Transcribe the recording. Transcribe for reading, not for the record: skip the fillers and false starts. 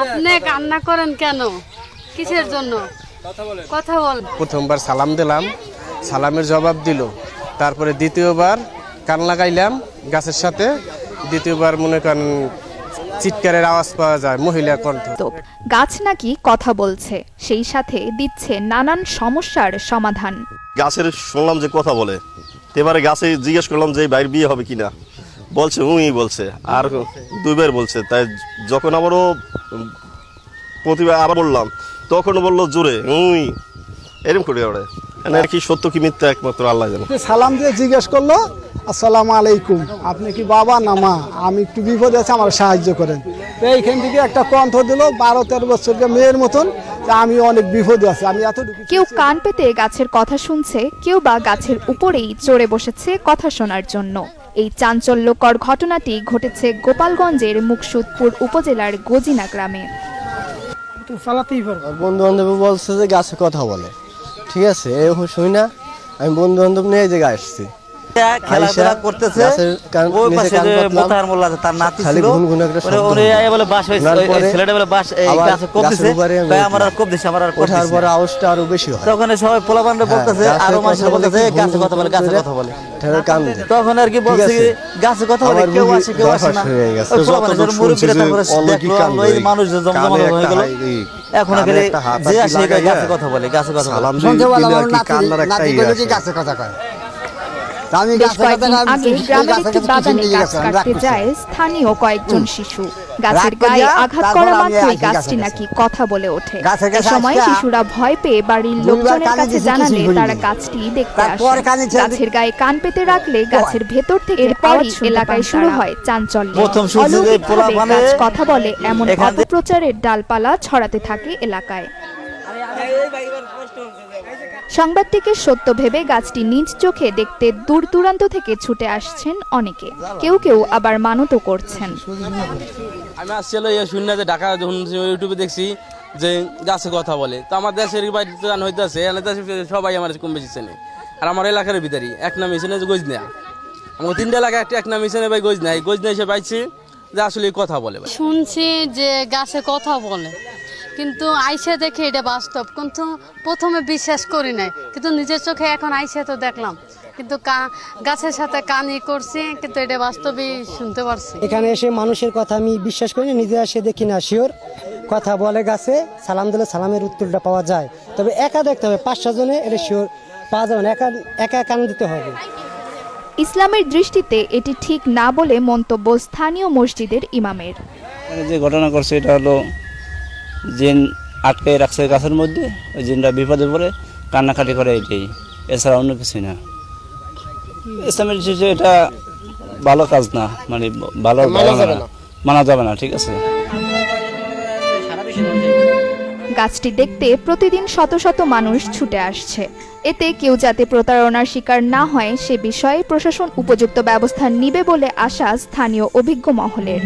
আপনি কান্না করেন কেন? কিসের জন্য? কথা বল। প্রথমবার সালাম দিলাম, সালামের জবাব দিল। তারপরে দ্বিতীয়বার কান লাগাইলাম গাছের সাথে, দ্বিতীয়বার মনে করেন চিৎকারের আওয়াজ পাওয়া যায়, মহিলা কণ্ঠ। গাছ নাকি কথা বলছে, সেই সাথে দিচ্ছে নানান সমস্যার সমাধান। গাছের শুনলাম যে কথা বলে, এবারে গাছে জিজ্ঞেস করলাম যে ভাইয়ের বিয়ে হবে কিনা, বলছে বলছে, আর দুইবার বলছে। তাই যখন আবারও প্রতিবার আবার বললাম, তখন বললো জোরে এরকম করে ওরে। কি সত্য কি মিথ্যা একমাত্র আল্লাহ জানে। সালাম দিয়ে জিজ্ঞেস করলো, আসসালামু আলাইকুম, আপনি কি বাবা না মা? আমি একটু বিপদে আছি, আমার সাহায্য করেন। তো এইখান থেকে একটা কণ্ঠ দিল 12-13 বছরের মেয়ের মতন, যে আমি অনেক বিপদে আছি, আমি এতটুকু। কেউ কান পেতে গাছের কথা শুনছে, কেউ বা গাছের উপরেই চড়ে বসেছে কথা শোনার জন্য। এই চাঞ্চল্যকর ঘটনাটি ঘটেছে গোপালগঞ্জের মুকসুদপুর উপজেলার গজিনা গ্রামে। বন্ধু বান্ধব বলছে যে গাছে কথা বলে, ঠিক আছে, এরকম শুই না, আমি বন্ধু বান্ধব নিয়ে যে গাছ আসছি। খেলাধুলা করতেছে, ওই পাশে যে মোতাহার মোল্লা আছে তার নাতি ছিল, ওরে বলে বাস হইছে, ওই ছেলেটা বলে বাস এই গাছে কোপ দিছে, তাই আমার আর কোপ দিছে, আমার আর কোপ দিছে। ওঠার পরে আওয়াজটা আরো বেশি হয়, তখন সবাই পোলাপানরা বলতেছে, আর মানুষরা বলতেছে গাছে কথা বলে, গাছে কথা বলে। তখন আর কি বলছে গাছে কথা বলে, কেউ আসে কেউ আসে না। ওই পোলাপানের মুরব্বিরা তারপরে দেখলো এই মানুষ জমজমা হয়ে গেল। এখন এখানে যে আসে গাছে কথা বলে, গাছে কথা বলে। শুনতে বলা নাতি গাছে কথা কয়। বেশ কয়েকদিন আগে গ্রামের একটি বাগানে গাছ কাটতে যায় স্থানীয় কয়েকজন শিশু। গাছের গায়ে আঘাত করা মাত্রই গাছটি নাকি কথা বলে ওঠে। এ সময় শিশুরা ভয় পেয়ে বাড়ির লোকজনের কাছে জানালে তারা গাছটি দেখতে আসে। গাছের গায়ে কান পেতে রাখলে গাছের ভেতর থেকে এরপরই এলাকায় শুরু হয় চাঞ্চল্য। অলৌকিকভাবে গাছ কথা বলে এমন অপপ্রচারের ডালপালা ছড়াতে থাকে এলাকায়। সংবাদটিকে সত্য ভেবে গাছটি নিজ চোখে দেখতে দূর দূরান্ত থেকে ছুটে আসছেন অনেকে, কেউ কেউ আবার মানতও করছেন। আমি আসছিল শূন্য যে ঢাকা যখন ইউটিউবে দেখছি যে গাছে কথা বলে, তো আমার দেশের বাড়িতে গান হইতেছে, সবাই আমার কম বেশি চেনে। আর আমার এলাকার ভিতরে এক নাম হিসেবে গজনা, আমার 3টা এলাকা এক নাম হিসেবে ভাই গজনা হিসেবে পাইছি যে আসলে কথা বলে। শুনছি যে গাছে কথা বলে, কিন্তু আইসে দেখে এটা বাস্তব, কিন্তু প্রথমে বিশ্বাস করি নাই, কিন্তু নিজের চোখে এখন আইসে তো দেখলাম, কিন্তু গাছের সাথে কানই করছি, কিন্তু এটা বাস্তবেই শুনতে পারছি। এখানে এসে মানুষের কথা আমি বিশ্বাস করি না, নিজে এসে দেখি না শিওর কথা বলে গাছে, সালাম দিলে সালামের উত্তরটা পাওয়া যায়, তবে একা দেখতে হবে, 5-6 জনে এটা শিওর পাওয়া যাবে না, একা কান দিতে হবে। ইসলামের দৃষ্টিতে এটি ঠিক না বলে মন্তব্য স্থানীয় মসজিদের ইমামের। যে ঘটনা করছে এটা হলো জিন আটকে রাখছে গাছের মধ্যে, ওই জিনটা বিপদে পড়ে কান্নাকাটি করে, এটাই, এছাড়া অন্য কিছু না। ইসলামের দৃষ্টিতে এটা ভালো কাজ না, মানে ভালো মানা যাবে না, ঠিক আছে। গাছটি দেখতে প্রতিদিন শত শত মানুষ ছুটে আসছে। এতে কেউ যাতে প্রতারণার শিকার না হয় সে বিষয়ে প্রশাসন উপযুক্ত ব্যবস্থা নিবে বলে আশা স্থানীয় অভিজ্ঞ মহলের।